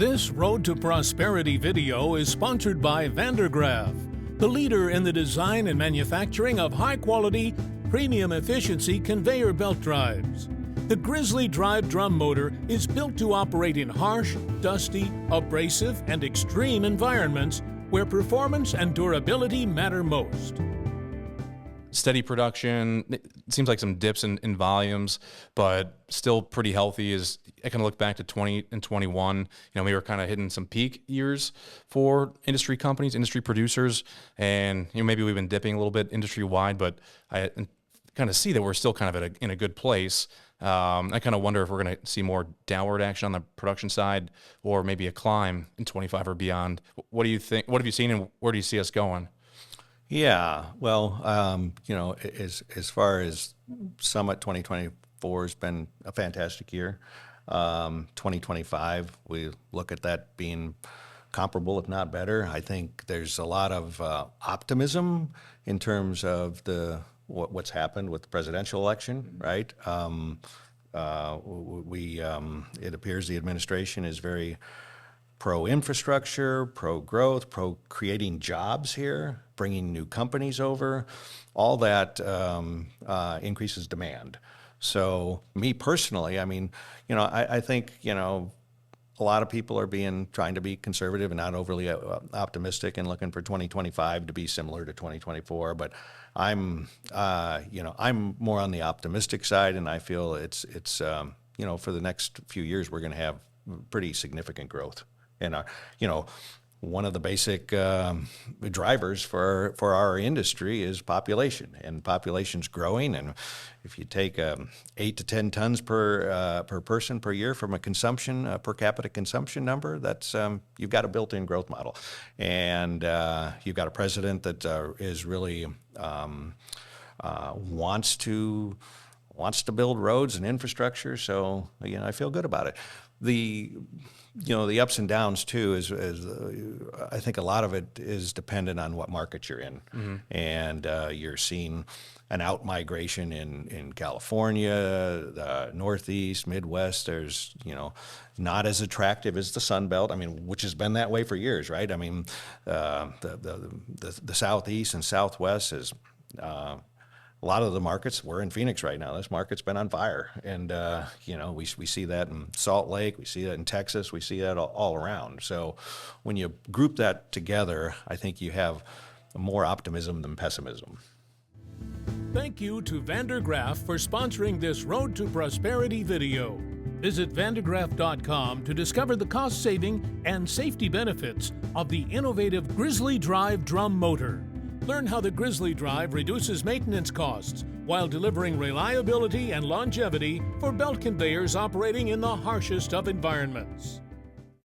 This Road to Prosperity video is sponsored by Vandergraaf, the leader in the design and manufacturing of high-quality, premium efficiency conveyor belt drives. The Grizzly Drive drum motor is built to operate in harsh, dusty, abrasive, and extreme environments where performance and durability matter most. Steady production. It seems like some dips in volumes, but still pretty healthy. As I kind of look back to 20 and 21, we were kind of hitting some peak years for industry companies, industry producers, and maybe we've been dipping a little bit industry wide, but I kind of see that we're still kind of in a good place. I kind of wonder if we're going to see more downward action on the production side, or maybe a climb in 25 or beyond. What do you think? What have you seen, and where do you see us going? Yeah, well, as far as Summit 2024 has been a fantastic year. 2025, we look at that being comparable, if not better. I think there's a lot of optimism in terms of what's happened with the presidential election, right? It appears the administration is very pro-infrastructure, pro-growth, pro-creating jobs here, bringing new companies over. All that increases demand. So me personally, I think, a lot of people are trying to be conservative and not overly optimistic and looking for 2025 to be similar to 2024. But I'm more on the optimistic side, and I feel it's for the next few years we're going to have pretty significant growth. And one of the basic drivers for our industry is population, and population's growing. And if you take 8 to 10 tons per person per year from a consumption per capita consumption number, that's you've got a built-in growth model, and you've got a president that is really wants to build roads and infrastructure. So I feel good about it. The ups and downs too is I think a lot of it is dependent on what market you're in. Mm-hmm. And you're seeing an out migration in California, the Northeast, Midwest. There's not as attractive as the Sun Belt. Which has been that way for years, right? The Southeast and Southwest is. A lot of the markets, we're in Phoenix right now. This market's been on fire. And, we see that in Salt Lake. We see that in Texas. We see that all around. So when you group that together, I think you have more optimism than pessimism. Thank you to Vandergraaf for sponsoring this Road to Prosperity video. Visit vandergraaf.com to discover the cost-saving and safety benefits of the innovative Grizzly Drive drum motor. Learn how the Grizzly Drive reduces maintenance costs while delivering reliability and longevity for belt conveyors operating in the harshest of environments.